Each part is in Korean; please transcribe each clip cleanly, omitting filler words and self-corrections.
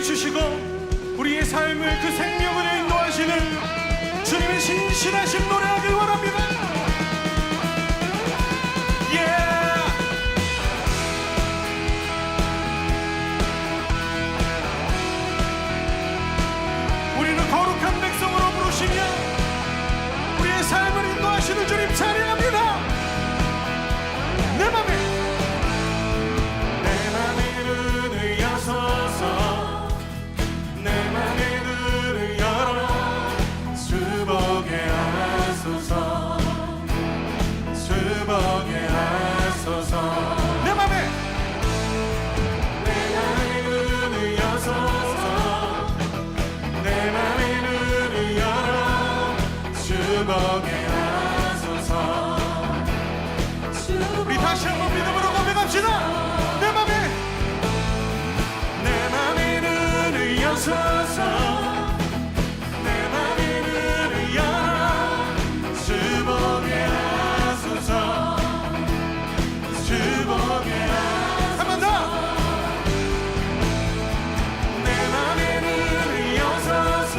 비추시고 우리의 삶을 그 생명을 인도하시는 주님의 신실하신 노래하길 원합니다. 우리는 거룩한 백성으로 부르시며 우리의 삶을 인도하시는 주님 찬양합니다. 내 맘에 눈을 여서서 내 맘의 눈을 열어 주보게 하소서 주보게 하소서 내 맘의 눈을 여서서 내 맘의 눈을 열어 주보게 하소서 우리 다시 한번 믿음으로 고백합시다. 내 맘의 눈을 여서서 내 맘의 눈을 열어 주보게 하소서 주보게 하소서 한 번 더 내 맘의 눈을 여서서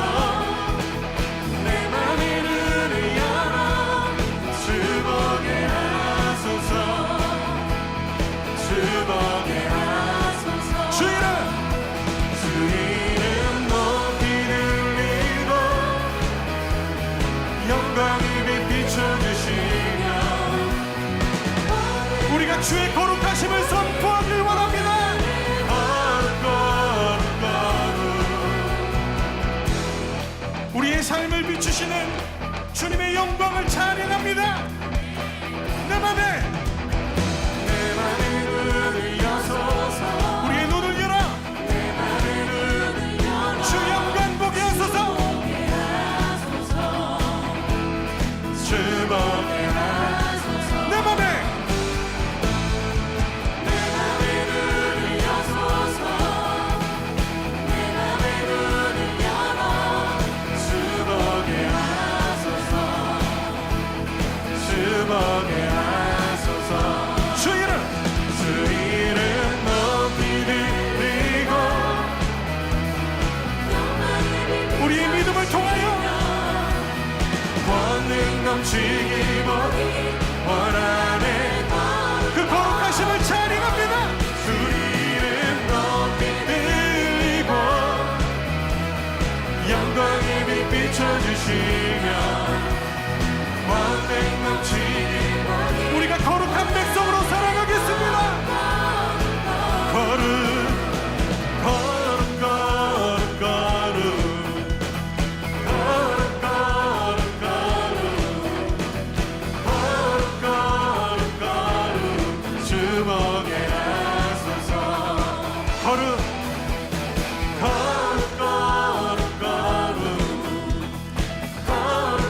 내 맘의 눈을 열어 주보게 하소서 주보게 하소서 주 이름 높이 들리고 영광을 비춰주시며 우리가 주의 거룩하심을 선포하길 원합니다. 우리의 삶을 비추시는 주님의 영광을 찬양합니다. 내 맘에 눈을 여서서 우리의 눈을 열어 내 맘의 눈을 열어 주 영광 보게 하소서 주 보게 하소서 내 맘에 눈을 여서서 내 맘의 눈을 열어 주 보게 하소서 주 보게 하소서 주 이름 높이 들리고 우리의 믿음을 통하여 권능 넘치기 원하네 그 거룩하심을 찬양합니다. 주 이름 높이 들리고 영광의 빛 비춰주시며 권능 넘치기 우리가 거룩한 백성으로 살아가겠습니다. 거룩 거룩 거룩 거룩 거룩 거룩 거룩 거룩 거룩 주보게 하소서 거룩 거룩 거룩 거룩 거룩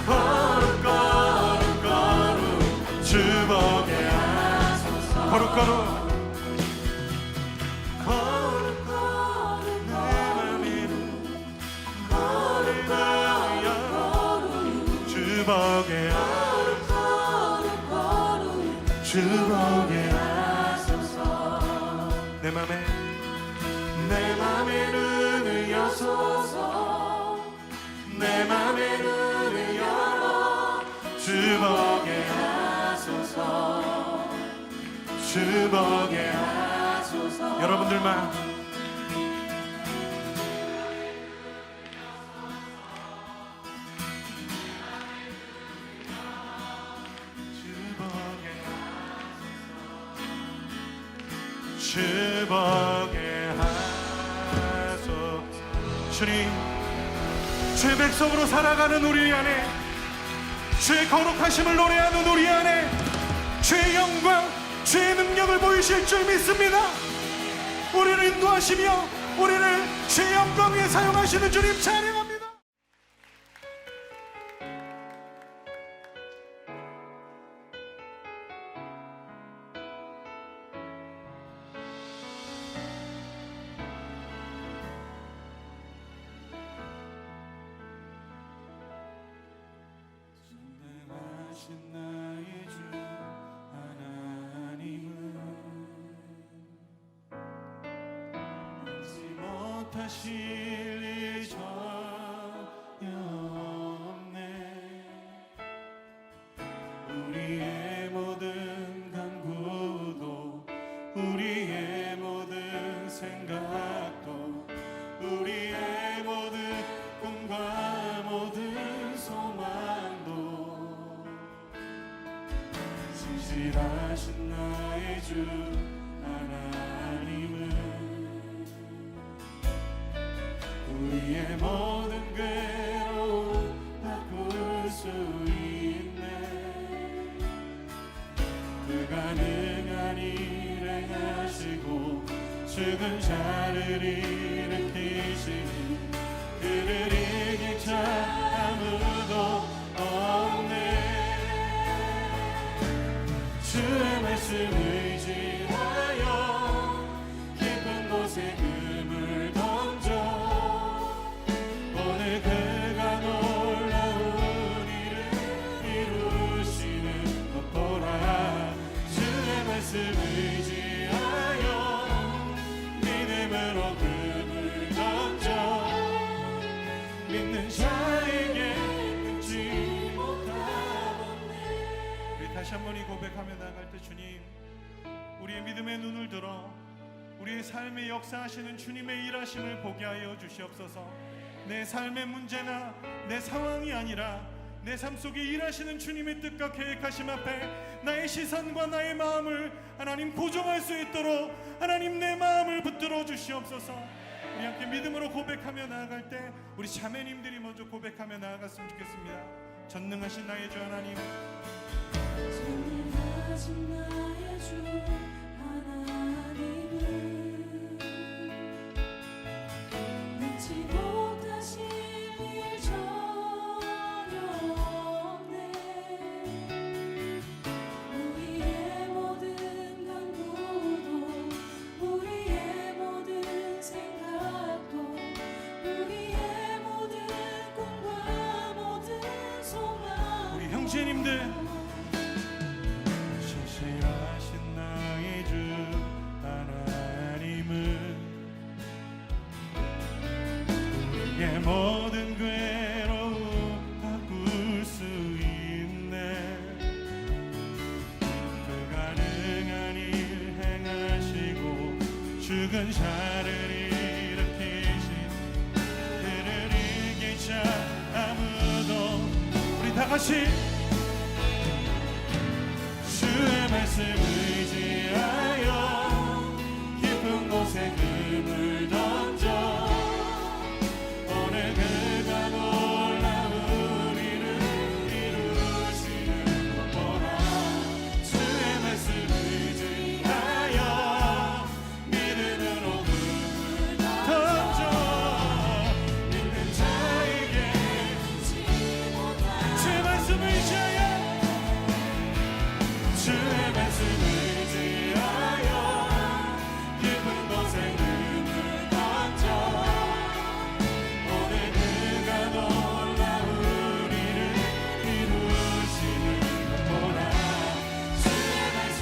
거룩 거룩 거룩 주보게 하소서 거룩 거룩 주보게 주보게 하소서 내 맘의 눈을 여소서 내 맘의 눈을 열어 주보게 하소서 주보게 하소서 여러분들만 주보게 하소서 주님 주의 백성으로 살아가는 우리 안에 주의 거룩하심을 노래하는 우리 안에 주의 영광 주의 능력을 보이실 줄 믿습니다. 우리를 인도하시며 우리를 주의 영광 위에 사용하시는 주님 찬양합니다. 못하실 일 전혀 없네. 우리의 모든 간구도 우리의 모든 생각도 우리의 모든 꿈과 모든 소망도 진실하신 나의 주 하나님은 우리의 모든 괴로움 바꿀 수 있네. 불가능한 일 행하시고 죽은 자를 일으키시니 그를 이길 자 아무도 없네. 주의 말씀 의지하여 깊은 곳에 금을 던져 오늘 그가 놀라운 일을 이루시는 것 보라. 주의 말씀 의지하여 믿음으로 금을 던져 믿는 자에게 끊지 못하겠네. 우리 다시 한번 이 고백하며 나아갈 때 주님, 우리의 믿음의 눈을 들어 우리의 삶에 역사하시는 주님의 일하심을 보게 하여 주시옵소서. 내 삶의 문제나 내 상황이 아니라 내 삶 속에 일하시는 주님의 뜻과 계획하심 앞에 나의 시선과 나의 마음을 하나님 고정할 수 있도록 하나님 내 마음을 붙들어 주시옵소서. 우리 함께 믿음으로 고백하며 나아갈 때 우리 자매님들이 먼저 고백하며 나아갔으면 좋겠습니다. 전능하신 나의 주 하나님, 전능하신 나의 주 하나님은 능치 못하실 일 전혀 없네. 우리의 모든 간구도 우리의 모든 생각도 우리의 모든 꿈과 모든 소망 우리 형제님들 신실하신 나의 주 하나님은 우리의 모든 괴로움 바꿀 수 있네. 불가능한 일 행하시고 죽은 자를 일으키신 그를 이길 자 아무도. 우리 다 같이 주의 말씀 의지하여 깊은 곳에 금을 던져 오늘 그가 놀라운 일을 이루시는 것 보라. 주의 말씀 의지하여 믿음으로 금을 던져 믿는 자에게 주의 말씀 의지하여 주의 말씀 의지하여 깊은 곳에 금을 던져 오늘 그가 놀라운 일을 이루시는 것 보라. 주의 말씀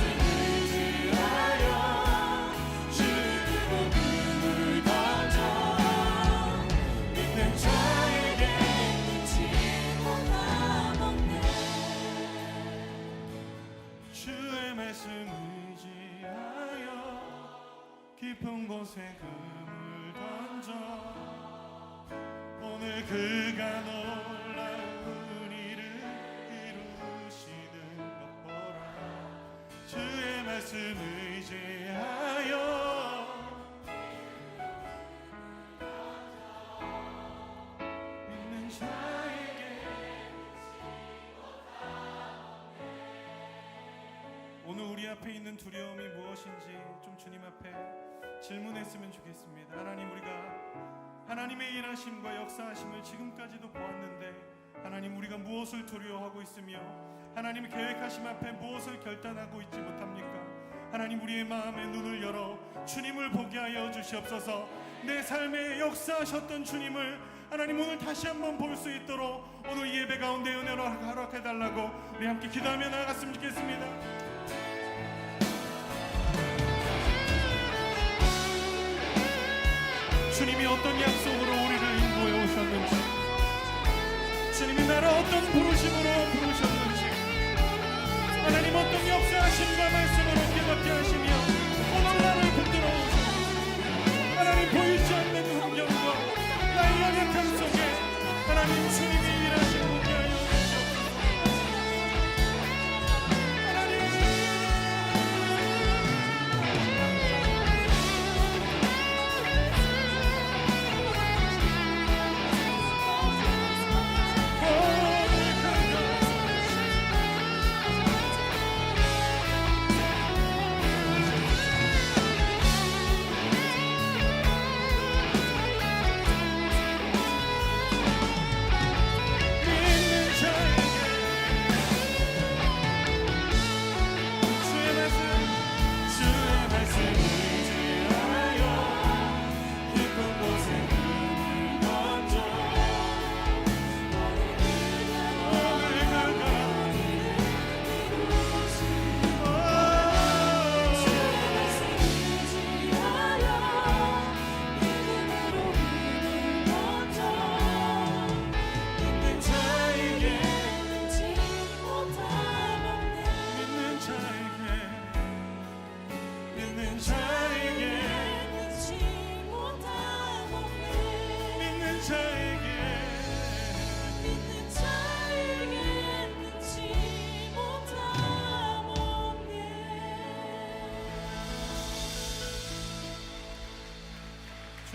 의지하여 주의 금을 던져 믿는 자에게 능치 못하겠네. 주의 말씀 의지하여 깊은 곳에 금을 던져 오늘 그가 놀라운 일을 이루시는 것 보라. 주의 말씀 의지하여 믿는 자에게. 오늘 우리 앞에 있는 두려움이 무엇인지 좀 주님 앞에 질문했으면 좋겠습니다. 하나님, 우리가 하나님의 일하심과 역사하심을 지금까지도 보았는데 하나님, 우리가 무엇을 두려워하고 있으며 하나님의 계획하심 앞에 무엇을 결단하고 있지 못합니까? 하나님, 우리의 마음의 눈을 열어 주님을 보게 하여 주시옵소서. 내 삶에 역사하셨던 주님을 하나님 오늘 다시 한번 볼 수 있도록 오늘 예배 가운데 은혜로 허락해달라고 우리 함께 기도하며 나아갔으면 좋겠습니다. 주님이 하나님이 어떤 약속으로 우리를 인도해 오셨는지, 주님이 나를 어떤 부르심으로 부르셨는지, 하나님 어떤 역사하심과 말씀으로 깨닫게 하시며 오늘 나를 붙들어 오셨는지, 하나님 보이지 않는 환경과 나의 연약함 속에 하나님 주님이 일하시는 분이 하여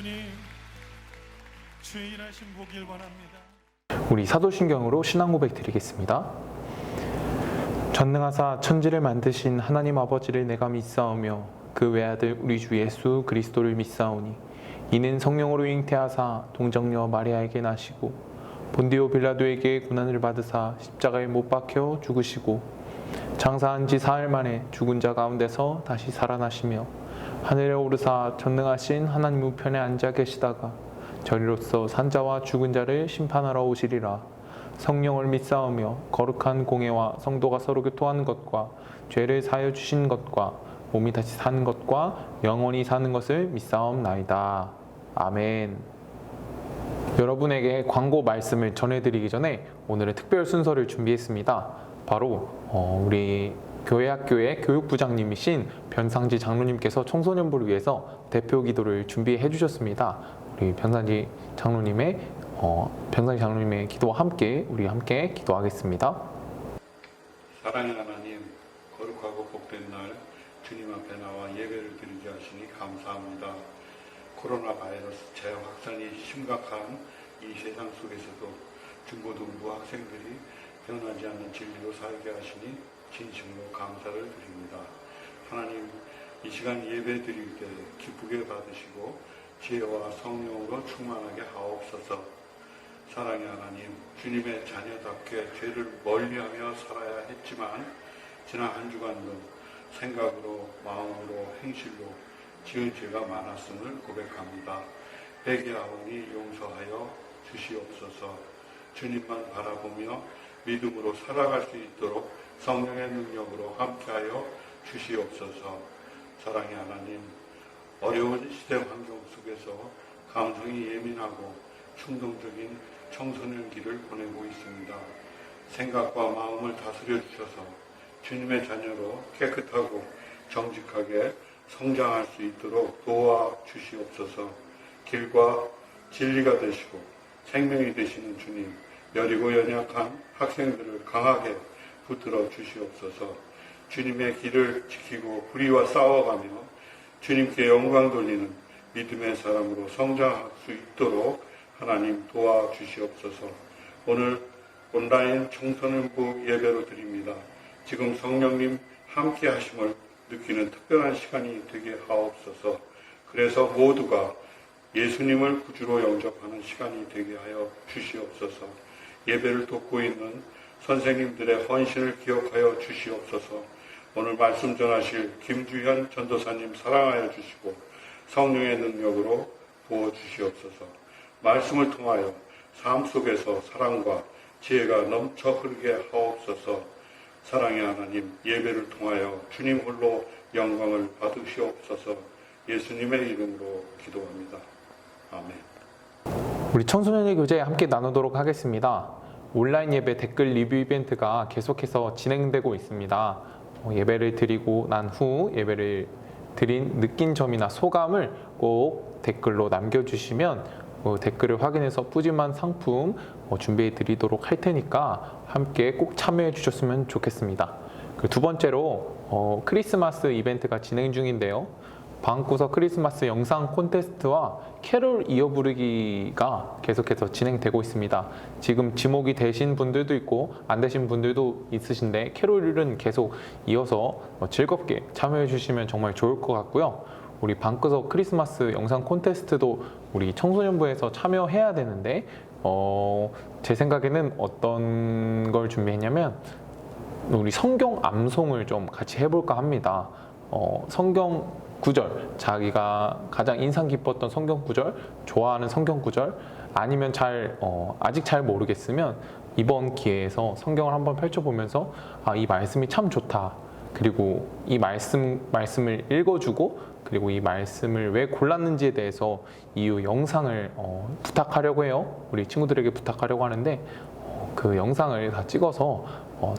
주님, 주의 일하심 보길 원합니다. 우리 사도신경으로 신앙 고백 드리겠습니다. 전능하사 천지를 만드신 하나님 아버지를 내가 믿사오며 그 외아들 우리 주 예수 그리스도를 믿사오니 이는 성령으로 잉태하사 동정녀 마리아에게 나시고 본디오 빌라도에게 고난을 받으사 십자가에 못 박혀 죽으시고 장사한 지 사흘 만에 죽은 자 가운데서 다시 살아나시며 하늘에 오르사 전능하신 하나님 우편에 앉아 계시다가 저리로서 산자와 죽은 자를 심판하러 오시리라. 성령을 믿사오며 거룩한 공예와 성도가 서로 교통하는 것과 죄를 사하여 주신 것과 몸이 다시 사는 것과 영원히 사는 것을 믿사옵나이다. 아멘. 여러분에게 광고 말씀을 전해드리기 전에 오늘의 특별 순서를 준비했습니다. 바로 우리 교회학교의 교육부장님이신 변상지 장로님께서 청소년부를 위해서 대표 기도를 준비해 주셨습니다. 우리 변상지 장로님의 기도와 함께 우리 함께 기도하겠습니다. 사랑의 하나님, 거룩하고 복된 날 주님 앞에 나와 예배를 드리게 하시니 감사합니다. 코로나 바이러스 재확산이 심각한 이 세상 속에서도 중고등부 학생들이 변하지 않는 진리로 살게 하시니 진심으로 감사를 드립니다. 하나님, 이 시간 예배 드릴 때 기쁘게 받으시고 지혜와 성령으로 충만하게 하옵소서. 사랑의 하나님, 주님의 자녀답게 죄를 멀리하며 살아야 했지만 지난 한 주간도 생각으로, 마음으로, 행실로 지은 죄가 많았음을 고백합니다. 회개하오니 용서하여 주시옵소서. 주님만 바라보며 믿음으로 살아갈 수 있도록 성령의 능력으로 함께하여 주시옵소서. 사랑의 하나님, 어려운 시대 환경 속에서 감성이 예민하고 충동적인 청소년기를 보내고 있습니다. 생각과 마음을 다스려 주셔서 주님의 자녀로 깨끗하고 정직하게 성장할 수 있도록 도와 주시옵소서. 길과 진리가 되시고 생명이 되시는 주님, 여리고 연약한 학생들을 강하게 붙들어 주시옵소서. 주님의 길을 지키고 불의와 싸워가며 주님께 영광 돌리는 믿음의 사람으로 성장할 수 있도록 하나님 도와주시옵소서. 오늘 온라인 청소년부 예배로 드립니다. 지금 성령님 함께 하심을 느끼는 특별한 시간이 되게 하옵소서. 그래서 모두가 예수님을 구주로 영접하는 시간이 되게 하여 주시옵소서. 예배를 돕고 있는 선생님들의 헌신을 기억하여 주시옵소서. 오늘 말씀 전하실 김주현 전도사님 사랑하여 주시고 성령의 능력으로 부어주시옵소서. 말씀을 통하여 삶 속에서 사랑과 지혜가 넘쳐 흐르게 하옵소서. 사랑의 하나님, 예배를 통하여 주님 홀로 영광을 받으시옵소서. 예수님의 이름으로 기도합니다. 아멘. 우리 청소년의 교제 함께 나누도록 하겠습니다. 온라인 예배 댓글 리뷰 이벤트가 계속해서 진행되고 있습니다. 예배를 드리고 난 후 예배를 드린 느낀 점이나 소감을 꼭 댓글로 남겨주시면 댓글을 확인해서 푸짐한 상품 준비해 드리도록 할 테니까 함께 꼭 참여해 주셨으면 좋겠습니다. 그 두 번째로 크리스마스 이벤트가 진행 중인데요. 방구석 크리스마스 영상 콘테스트와 캐롤 이어 부르기가 계속해서 진행되고 있습니다. 지금 지목이 되신 분들도 있고 안 되신 분들도 있으신데 캐롤은 계속 이어서 즐겁게 참여해 주시면 정말 좋을 것 같고요. 우리 방구석 크리스마스 영상 콘테스트도 우리 청소년부에서 참여해야 되는데 제 생각에는 어떤 걸 준비했냐면 우리 성경 암송을 좀 같이 해볼까 합니다. 성경 구절, 자기가 가장 인상 깊었던 성경 구절, 좋아하는 성경 구절, 아니면 아직 잘 모르겠으면 이번 기회에서 성경을 한번 펼쳐보면서 이 말씀이 참 좋다. 그리고 이 말씀을 읽어주고 그리고 이 말씀을 왜 골랐는지에 대해서 이후 영상을 부탁하려고 해요. 우리 친구들에게 부탁하려고 하는데 그 영상을 다 찍어서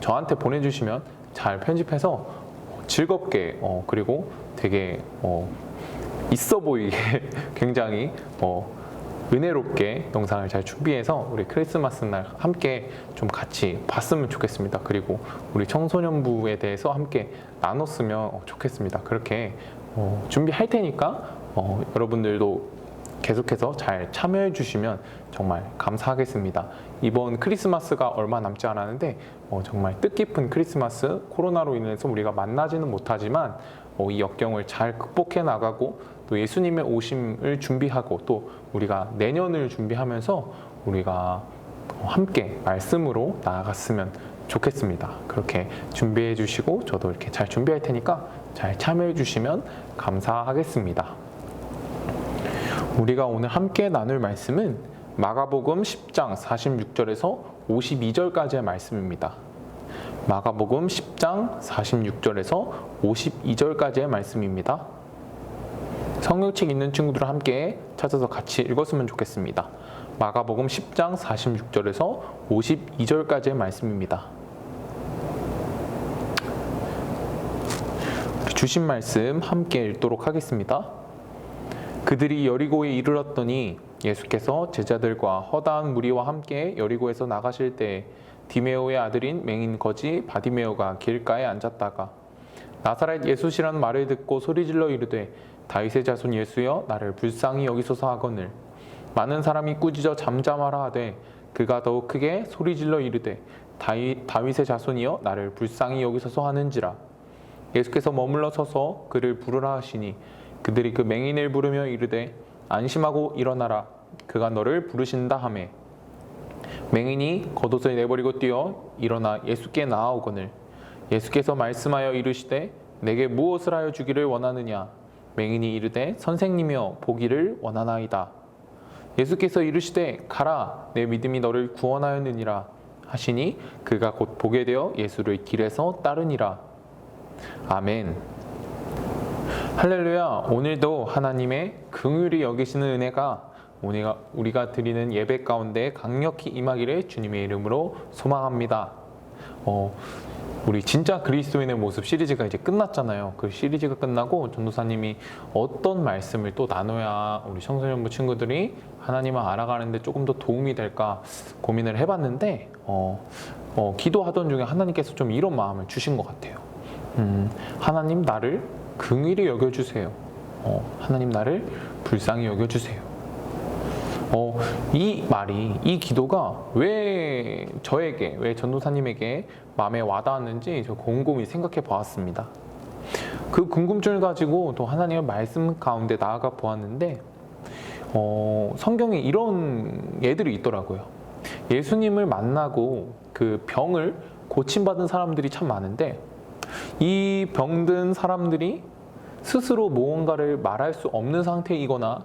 저한테 보내주시면 잘 편집해서 즐겁게 그리고 되게 있어 보이게 굉장히 은혜롭게 영상을 잘 준비해서 우리 크리스마스 날 함께 좀 같이 봤으면 좋겠습니다. 그리고 우리 청소년부에 대해서 함께 나눴으면 좋겠습니다. 그렇게 준비할 테니까 여러분들도 계속해서 잘 참여해 주시면 정말 감사하겠습니다. 이번 크리스마스가 얼마 남지 않았는데 정말 뜻깊은 크리스마스, 코로나로 인해서 우리가 만나지는 못하지만 이 역경을 잘 극복해 나가고 또 예수님의 오심을 준비하고 또 우리가 내년을 준비하면서 우리가 함께 말씀으로 나아갔으면 좋겠습니다. 그렇게 준비해 주시고 저도 이렇게 잘 준비할 테니까 잘 참여해 주시면 감사하겠습니다. 우리가 오늘 함께 나눌 말씀은 마가복음 10장 46절에서 52절까지의 말씀입니다. 마가복음 10장 46절에서 52절까지의 말씀입니다. 성경책 있는 친구들 함께 찾아서 같이 읽었으면 좋겠습니다. 마가복음 10장 46절에서 52절까지의 말씀입니다. 주신 말씀 함께 읽도록 하겠습니다. 그들이 여리고에 이르렀더니 예수께서 제자들과 허다한 무리와 함께 여리고에서 나가실 때 디메오의 아들인 맹인 거지 바디메오가 길가에 앉았다가 나사렛 예수시라는 말을 듣고 소리질러 이르되 다윗의 자손 예수여 나를 불쌍히 여기소서 하거늘 많은 사람이 꾸짖어 잠잠하라 하되 그가 더욱 크게 소리질러 이르되 다윗의 자손이여 나를 불쌍히 여기소서 하는지라. 예수께서 머물러 서서 그를 부르라 하시니 그들이 그 맹인을 부르며 이르되 안심하고 일어나라 그가 너를 부르신다 하매 맹인이 겉옷을 내버리고 뛰어 일어나 예수께 나아오거늘 예수께서 말씀하여 이르시되 내게 무엇을 하여 주기를 원하느냐. 맹인이 이르되 선생님이여 보기를 원하나이다. 예수께서 이르시되 가라 내 믿음이 너를 구원하였느니라 하시니 그가 곧 보게 되어 예수를 길에서 따르니라. 아멘. 할렐루야. 오늘도 하나님의 긍휼히 여기시는 은혜가 우리가 드리는 예배 가운데 강력히 임하기를 주님의 이름으로 소망합니다. 우리 진짜 그리스도인의 모습 시리즈가 이제 끝났잖아요. 그 시리즈가 끝나고 전도사님이 어떤 말씀을 또 나눠야 우리 청소년부 친구들이 하나님을 알아가는데 조금 더 도움이 될까 고민을 해봤는데 기도하던 중에 하나님께서 좀 이런 마음을 주신 것 같아요. 하나님 나를 긍휼히 여겨주세요. 하나님 나를 불쌍히 여겨주세요. 이 말이, 이 기도가 왜 저에게, 왜 전도사님에게 마음에 와닿았는지 저 곰곰이 생각해 보았습니다. 그 궁금증을 가지고 또 하나님의 말씀 가운데 나아가 보았는데 성경에 이런 예들이 있더라고요. 예수님을 만나고 그 병을 고침받은 사람들이 참 많은데 이 병든 사람들이 스스로 무언가를 말할 수 없는 상태이거나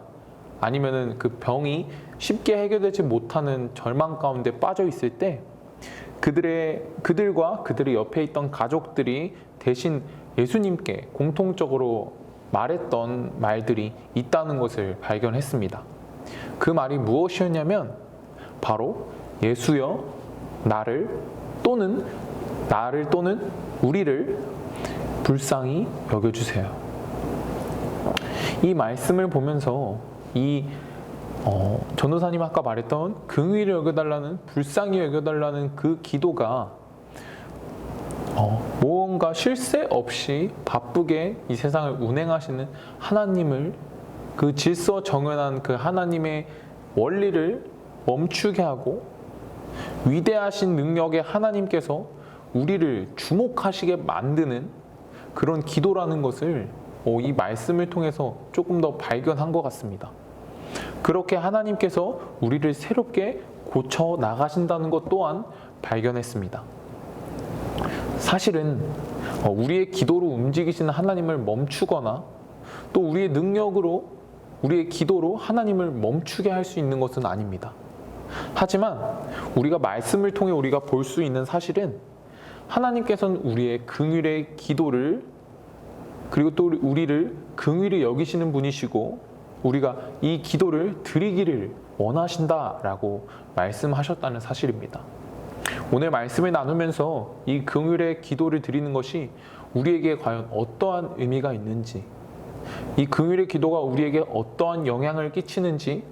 아니면은 그 병이 쉽게 해결되지 못하는 절망 가운데 빠져 있을 때 그들과 그들의 옆에 있던 가족들이 대신 예수님께 공통적으로 말했던 말들이 있다는 것을 발견했습니다. 그 말이 무엇이었냐면 바로 예수여 나를 또는 우리를 불쌍히 여겨주세요. 이 말씀을 보면서 전도사님 아까 말했던 긍휼히 여겨달라는, 불쌍히 여겨달라는 그 기도가 무언가 쉴 새 없이 바쁘게 이 세상을 운행하시는 하나님을, 그 질서 정연한 그 하나님의 원리를 멈추게 하고 위대하신 능력의 하나님께서 우리를 주목하시게 만드는 그런 기도라는 것을 이 말씀을 통해서 조금 더 발견한 것 같습니다. 그렇게 하나님께서 우리를 새롭게 고쳐 나가신다는 것 또한 발견했습니다. 사실은 우리의 기도로 움직이시는 하나님을 멈추거나 또 우리의 능력으로, 우리의 기도로 하나님을 멈추게 할 수 있는 것은 아닙니다. 하지만 우리가 말씀을 통해 우리가 볼 수 있는 사실은 하나님께서는 우리의 긍휼의 기도를, 그리고 또 우리를 긍휼히 여기시는 분이시고 우리가 이 기도를 드리기를 원하신다라고 말씀하셨다는 사실입니다. 오늘 말씀을 나누면서 이 긍휼의 기도를 드리는 것이 우리에게 과연 어떠한 의미가 있는지, 이 긍휼의 기도가 우리에게 어떠한 영향을 끼치는지,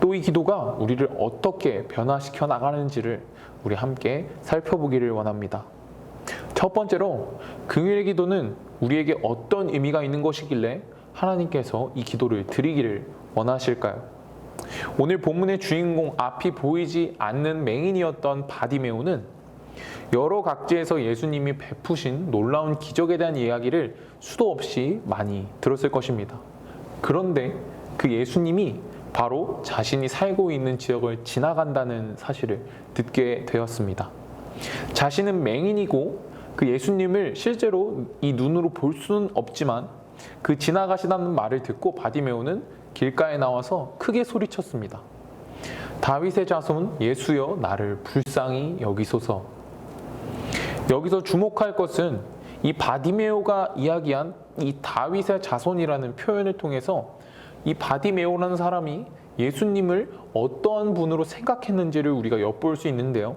또 이 기도가 우리를 어떻게 변화시켜 나가는지를 우리 함께 살펴보기를 원합니다. 첫 번째로 긍휼의 기도는 우리에게 어떤 의미가 있는 것이길래 하나님께서 이 기도를 드리기를 원하실까요? 오늘 본문의 주인공, 앞이 보이지 않는 맹인이었던 바디메오는 여러 각지에서 예수님이 베푸신 놀라운 기적에 대한 이야기를 수도 없이 많이 들었을 것입니다. 그런데 그 예수님이 바로 자신이 살고 있는 지역을 지나간다는 사실을 듣게 되었습니다. 자신은 맹인이고 그 예수님을 실제로 이 눈으로 볼 수는 없지만 그 지나가시다는 말을 듣고 바디메오는 길가에 나와서 크게 소리쳤습니다. 다윗의 자손 예수여 나를 불쌍히 여기소서. 여기서 주목할 것은 이 바디메오가 이야기한 이 다윗의 자손이라는 표현을 통해서 이 바디메오라는 사람이 예수님을 어떠한 분으로 생각했는지를 우리가 엿볼 수 있는데요.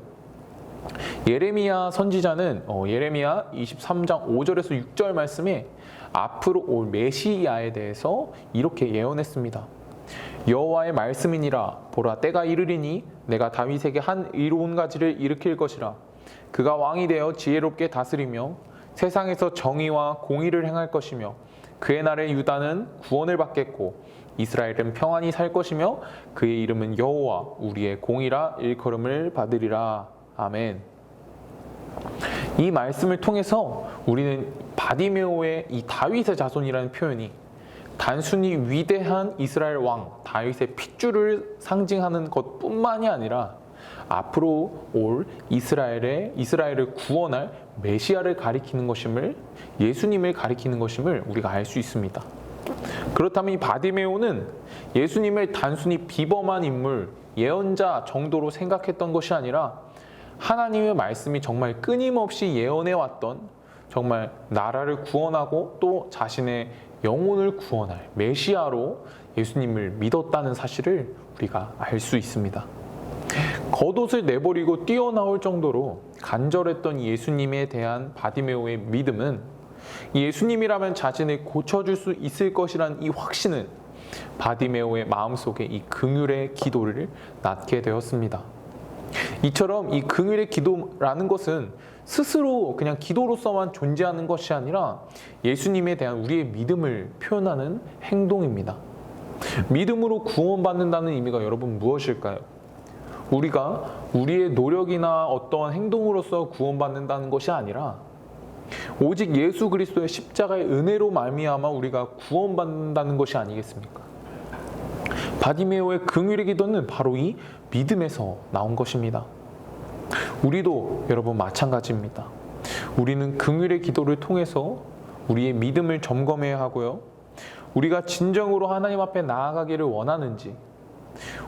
예레미야 선지자는 예레미야 23장 5절에서 6절 말씀에 앞으로 올 메시아에 대해서 이렇게 예언했습니다. 여호와의 말씀이니라. 보라 때가 이르리니 내가 다윗에게 한 의로운 가지를 일으킬 것이라. 그가 왕이 되어 지혜롭게 다스리며 세상에서 정의와 공의를 행할 것이며 그의 날에 유다는 구원을 받겠고 이스라엘은 평안히 살 것이며 그의 이름은 여호와 우리의 공의라 일컬음을 받으리라. 아멘. 이 말씀을 통해서 우리는 바디메오의 이 다윗의 자손이라는 표현이 단순히 위대한 이스라엘 왕 다윗의 핏줄을 상징하는 것뿐만이 아니라 앞으로 올 이스라엘을 구원할 메시아를 가리키는 것임을, 예수님을 가리키는 것임을 우리가 알 수 있습니다. 그렇다면 이 바디메오는 예수님을 단순히 비범한 인물, 예언자 정도로 생각했던 것이 아니라 하나님의 말씀이 정말 끊임없이 예언해왔던, 정말 나라를 구원하고 또 자신의 영혼을 구원할 메시아로 예수님을 믿었다는 사실을 우리가 알 수 있습니다. 겉옷을 내버리고 뛰어나올 정도로 간절했던 예수님에 대한 바디메오의 믿음은 예수님이라면 자신을 고쳐줄 수 있을 것이라는 이 확신은 바디메오의 마음속에 이 긍휼의 기도를 낳게 되었습니다. 이처럼 이 긍휼의 기도라는 것은 스스로 그냥 기도로서만 존재하는 것이 아니라 예수님에 대한 우리의 믿음을 표현하는 행동입니다. 믿음으로 구원받는다는 의미가 여러분 무엇일까요? 우리가 우리의 노력이나 어떠한 행동으로서 구원받는다는 것이 아니라 오직 예수 그리스도의 십자가의 은혜로 말미암아 우리가 구원받는다는 것이 아니겠습니까? 바디메오의 긍휼의 기도는 바로 이 믿음에서 나온 것입니다. 우리도 여러분 마찬가지입니다. 우리는 긍휼의 기도를 통해서 우리의 믿음을 점검해야 하고요. 우리가 진정으로 하나님 앞에 나아가기를 원하는지,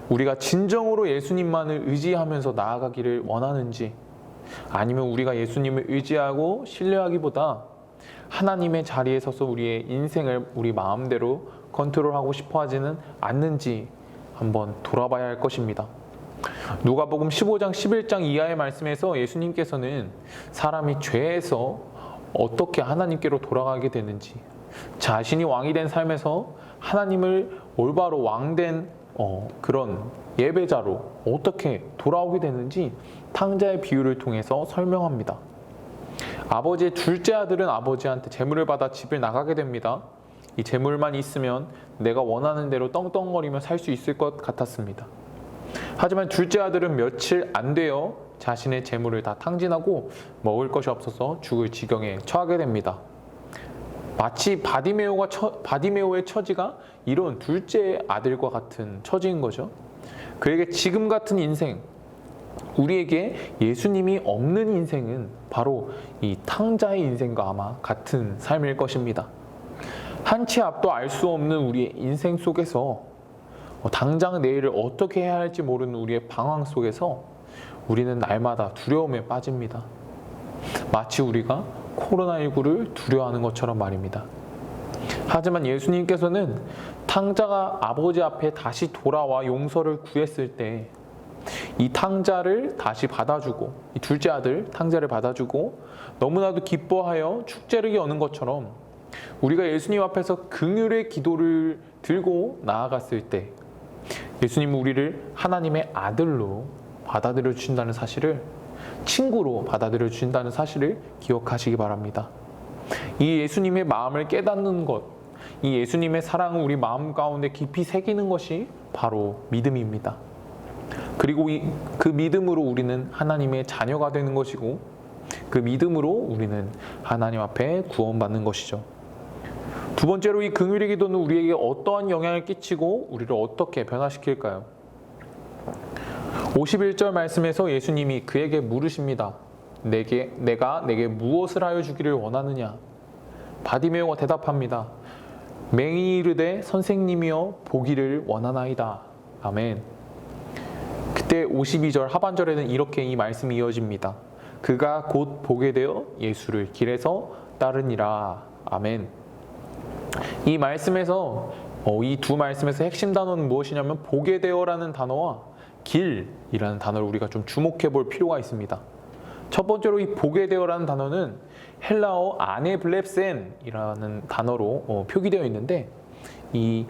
우리가 진정으로 예수님만을 의지하면서 나아가기를 원하는지, 아니면 우리가 예수님을 의지하고 신뢰하기보다 하나님의 자리에 서서 우리의 인생을 우리 마음대로 컨트롤하고 싶어 하지는 않는지 한번 돌아봐야 할 것입니다. 누가복음 15장 11장 이하의 말씀에서 예수님께서는 사람이 죄에서 어떻게 하나님께로 돌아가게 되는지, 자신이 왕이 된 삶에서 하나님을 올바로 왕된 그런 예배자로 어떻게 돌아오게 되는지 탕자의 비유를 통해서 설명합니다. 아버지의 둘째 아들은 아버지한테 재물을 받아 집을 나가게 됩니다. 이 재물만 있으면 내가 원하는 대로 떵떵거리며 살 수 있을 것 같았습니다. 하지만 둘째 아들은 며칠 안 되어 자신의 재물을 다 탕진하고 먹을 것이 없어서 죽을 지경에 처하게 됩니다. 마치 바디메오의 처지가 이런 둘째 아들과 같은 처지인 거죠. 그에게 지금 같은 인생, 우리에게 예수님이 없는 인생은 바로 이 탕자의 인생과 아마 같은 삶일 것입니다. 한치 앞도 알 수 없는 우리의 인생 속에서 당장 내일을 어떻게 해야 할지 모르는 우리의 방황 속에서 우리는 날마다 두려움에 빠집니다. 마치 우리가 코로나19를 두려워하는 것처럼 말입니다. 하지만 예수님께서는 탕자가 아버지 앞에 다시 돌아와 용서를 구했을 때 이 탕자를 다시 받아주고, 이 둘째 아들 탕자를 받아주고 너무나도 기뻐하여 축제를 여는 것처럼 우리가 예수님 앞에서 긍휼의 기도를 들고 나아갔을 때 예수님은 우리를 하나님의 아들로 받아들여 주신다는 사실을, 친구로 받아들여 주신다는 사실을 기억하시기 바랍니다. 이 예수님의 마음을 깨닫는 것, 이 예수님의 사랑을 우리 마음 가운데 깊이 새기는 것이 바로 믿음입니다. 그리고 그 믿음으로 우리는 하나님의 자녀가 되는 것이고, 그 믿음으로 우리는 하나님 앞에 구원받는 것이죠. 두 번째로 이 긍휼의 기도는 우리에게 어떠한 영향을 끼치고 우리를 어떻게 변화시킬까요? 51절 말씀에서 예수님이 그에게 물으십니다. 내가 내게 무엇을 하여 주기를 원하느냐? 바디메오가 대답합니다. 맹인이 이르되 선생님이여 보기를 원하나이다. 아멘. 그때 52절 하반절에는 이렇게 이 말씀이 이어집니다. 그가 곧 보게 되어 예수를 길에서 따르니라. 아멘. 이 말씀에서 이 두 말씀에서 핵심 단어는 무엇이냐면 보게 되어라는 단어와 길이라는 단어를 우리가 좀 주목해 볼 필요가 있습니다. 첫 번째로 이 보게 되어라는 단어는 헬라어 아네블렙센이라는 단어로 표기되어 있는데 이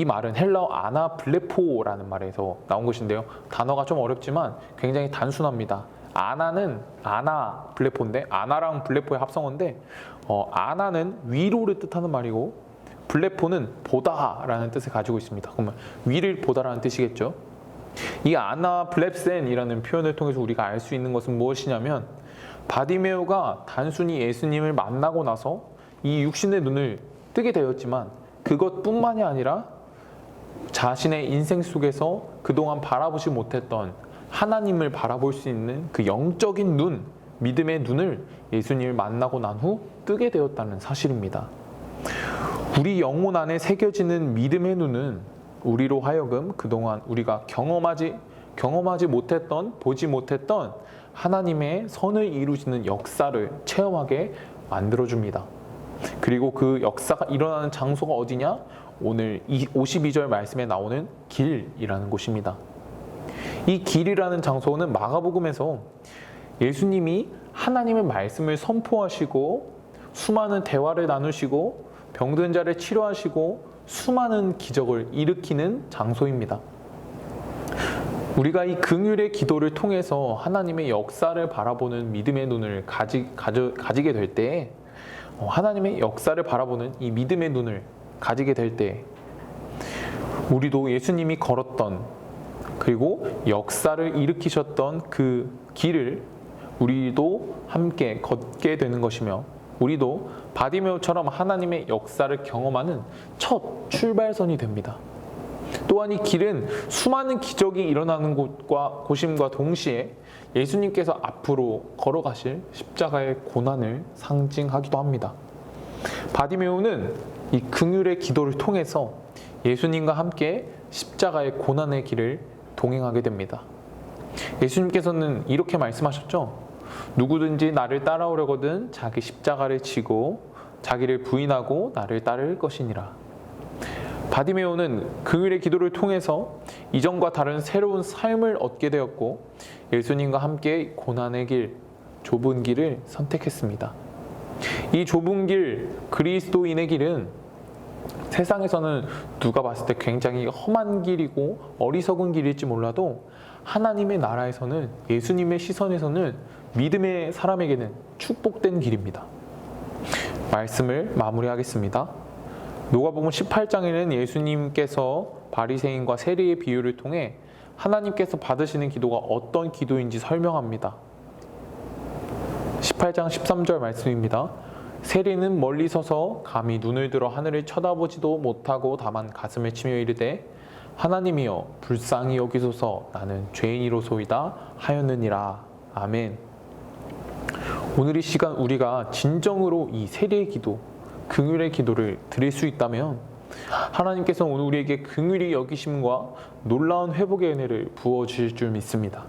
말은 헬라어 아나블레포라는 말에서 나온 것인데요. 단어가 좀 어렵지만 굉장히 단순합니다. 아나는 아나블레포인데 아나랑 블레포의 합성어인데 아나는 위로를 뜻하는 말이고 블레포는 보다라는 뜻을 가지고 있습니다. 그러면 위를 보다라는 뜻이겠죠. 이 아나블렙센이라는 표현을 통해서 우리가 알 수 있는 것은 무엇이냐면 바디메오가 단순히 예수님을 만나고 나서 이 육신의 눈을 뜨게 되었지만 그것뿐만이 아니라 자신의 인생 속에서 그동안 바라보지 못했던 하나님을 바라볼 수 있는 그 영적인 눈, 믿음의 눈을 예수님을 만나고 난 후 뜨게 되었다는 사실입니다. 우리 영혼 안에 새겨지는 믿음의 눈은 우리로 하여금 그동안 우리가 경험하지 못했던, 보지 못했던 하나님의 선을 이루시는 역사를 체험하게 만들어줍니다. 그리고 그 역사가 일어나는 장소가 어디냐? 오늘 52절 말씀에 나오는 길이라는 곳입니다. 이 길이라는 장소는 마가복음에서 예수님이 하나님의 말씀을 선포하시고 수많은 대화를 나누시고 병든 자를 치료하시고 수많은 기적을 일으키는 장소입니다. 우리가 이 긍휼의 기도를 통해서 하나님의 역사를 바라보는 믿음의 눈을 가지게 될 때, 하나님의 역사를 바라보는 이 믿음의 눈을 가지게 될 때 우리도 예수님이 걸었던 그리고 역사를 일으키셨던 그 길을 우리도 함께 걷게 되는 것이며 우리도 바디메오처럼 하나님의 역사를 경험하는 첫 출발선이 됩니다. 또한 이 길은 수많은 기적이 일어나는 곳임과 동시에 예수님께서 앞으로 걸어가실 십자가의 고난을 상징하기도 합니다. 바디메오는 이 긍휼의 기도를 통해서 예수님과 함께 십자가의 고난의 길을 동행하게 됩니다. 예수님께서는 이렇게 말씀하셨죠. 누구든지 나를 따라오려거든 자기 십자가를 지고 자기를 부인하고 나를 따를 것이니라. 바디메오는 긍휼의 기도를 통해서 이전과 다른 새로운 삶을 얻게 되었고 예수님과 함께 고난의 길, 좁은 길을 선택했습니다. 이 좁은 길, 그리스도인의 길은 세상에서는 누가 봤을 때 굉장히 험한 길이고 어리석은 길일지 몰라도 하나님의 나라에서는, 예수님의 시선에서는 믿음의 사람에게는 축복된 길입니다. 말씀을 마무리하겠습니다. 누가복음 18장에는 예수님께서 바리새인과 세리의 비유를 통해 하나님께서 받으시는 기도가 어떤 기도인지 설명합니다. 18장 13절 말씀입니다. 세리는 멀리 서서 감히 눈을 들어 하늘을 쳐다보지도 못하고 다만 가슴을 치며 이르되 하나님이여 불쌍히 여기소서 나는 죄인이로소이다 하였느니라. 아멘. 오늘 이 시간 우리가 진정으로 이 세리의 기도, 긍휼의 기도를 드릴 수 있다면 하나님께서 오늘 우리에게 긍휼히 여기심과 놀라운 회복의 은혜를 부어주실 줄 믿습니다.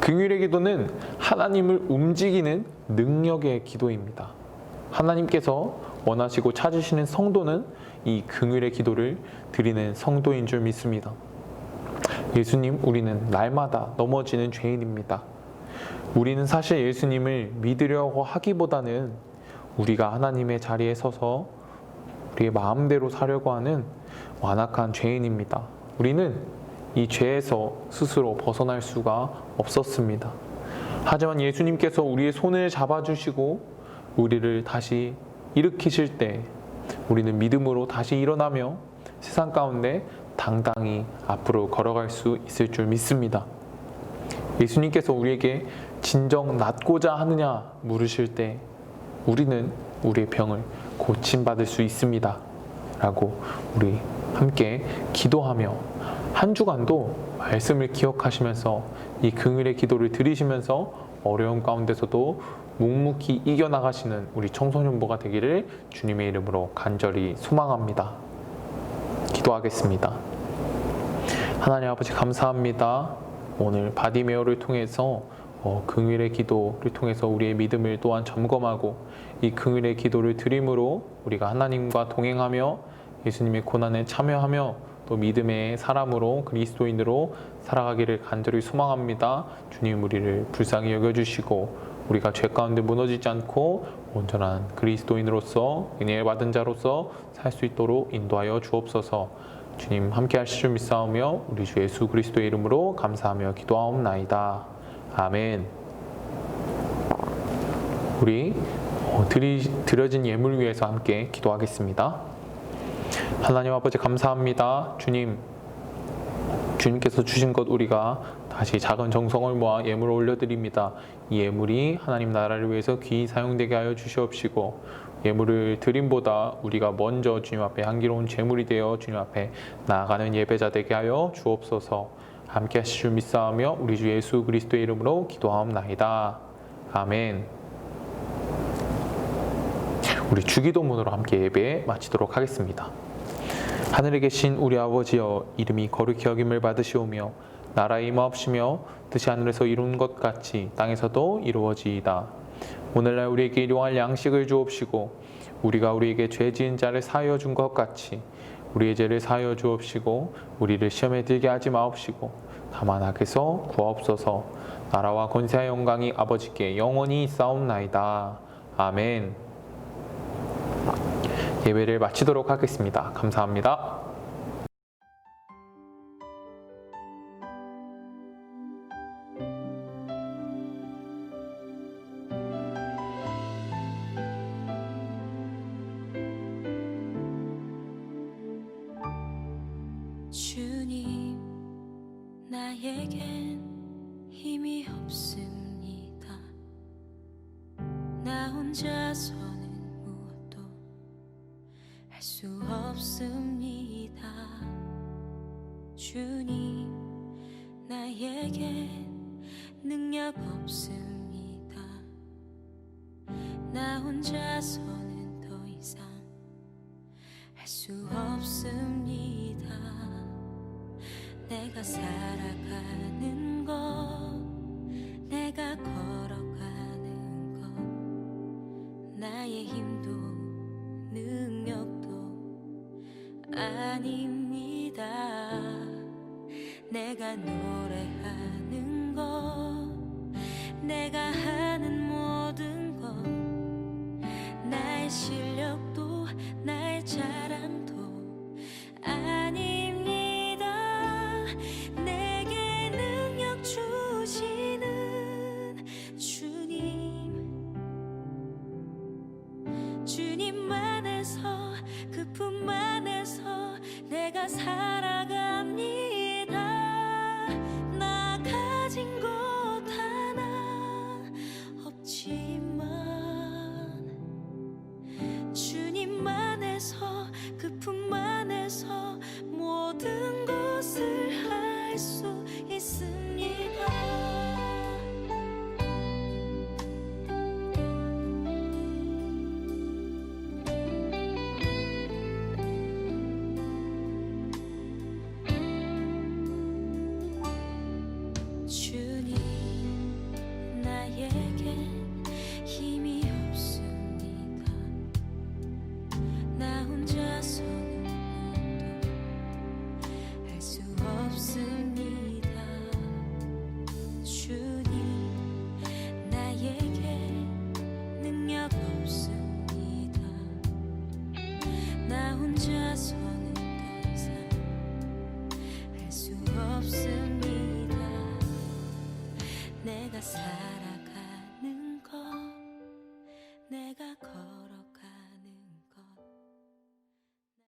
긍휼의 기도는 하나님을 움직이는 능력의 기도입니다. 하나님께서 원하시고 찾으시는 성도는 이 긍휼의 기도를 드리는 성도인 줄 믿습니다. 예수님, 우리는 날마다 넘어지는 죄인입니다. 우리는 사실 예수님을 믿으려고 하기보다는 우리가 하나님의 자리에 서서 우리의 마음대로 살려고 하는 완악한 죄인입니다. 우리는 이 죄에서 스스로 벗어날 수가 없었습니다. 하지만 예수님께서 우리의 손을 잡아주시고 우리를 다시 일으키실 때 우리는 믿음으로 다시 일어나며 세상 가운데 당당히 앞으로 걸어갈 수 있을 줄 믿습니다. 예수님께서 우리에게 진정 낫고자 하느냐 물으실 때 우리는 우리의 병을 고침받을 수 있습니다 라고 우리 함께 기도하며 한 주간도 말씀을 기억하시면서 이 긍휼의 기도를 드리시면서 어려운 가운데서도 묵묵히 이겨나가시는 우리 청소년부가 되기를 주님의 이름으로 간절히 소망합니다. 기도하겠습니다. 하나님 아버지 감사합니다. 오늘 바디메오를 통해서 긍휼의 기도를 통해서 우리의 믿음을 또한 점검하고 이 긍휼의 기도를 드림으로 우리가 하나님과 동행하며 예수님의 고난에 참여하며 또 믿음의 사람으로 그리스도인으로 살아가기를 간절히 소망합니다. 주님 우리를 불쌍히 여겨주시고 우리가 죄 가운데 무너지지 않고 온전한 그리스도인으로서 은혜를 받은 자로서 살 수 있도록 인도하여 주옵소서. 주님 함께 하실 줄 믿사오며 우리 주 예수 그리스도의 이름으로 감사하며 기도하옵나이다. 아멘. 우리 드려진 예물 위해서 함께 기도하겠습니다. 하나님 아버지 감사합니다. 주님께서 주신 것 우리가 다시 작은 정성을 모아 예물을 올려드립니다. 이 예물이 하나님 나라를 위해서 귀히 사용되게 하여 주시옵시고 예물을 드림보다 우리가 먼저 주님 앞에 향기로운 제물이 되어 주님 앞에 나아가는 예배자 되게 하여 주옵소서. 함께 하실 줄 믿사오며 우리 주 예수 그리스도의 이름으로 기도하옵나이다. 아멘. 우리 주기도문으로 함께 예배 마치도록 하겠습니다. 하늘에 계신 우리 아버지여, 이름이 거룩히 여김을 받으시오며 나라의 임하옵시며 뜻이 하늘에서 이룬 것 같이 땅에서도 이루어지이다. 오늘날 우리에게 일용할 양식을 주옵시고 우리가 우리에게 죄 지은 자를 사하여 준 것 같이 우리의 죄를 사하여 주옵시고 우리를 시험에 들게 하지 마옵시고 다만 악에서 구하옵소서. 나라와 권세와 영광이 아버지께 영원히 있사옵나이다. 아멘. 예배를 마치도록 하겠습니다. 감사합니다. 주님, 나에겐 힘이 없습니다. 나 혼자서는 무엇도 할 수 없습니다. 주님, 나에겐 능력 없습니다. 나 혼자서는 더 이상 할 수 없습니다. 내가 살아가는 것, 내가 걸어가는 것, 나의 힘도 능력도 아닙니다. 아닙니다. 내가 노래하는 것, 내가 하는 모든 것, 나의 실력도 나의 자랑도 아닙니다. 내게 능력 주시는 주님 안에서 그 품 안에서 내가 살아갑니다. 나 가진 것 하나 없지만 주님 안에서 그 품 안에서 모든 것을 할 수 있습니다. 주님, 나에게 힘이 없습니다. 나 혼자서는 할 수 없습니다. 주님, 나에게 능력 없습니다. 나 혼자서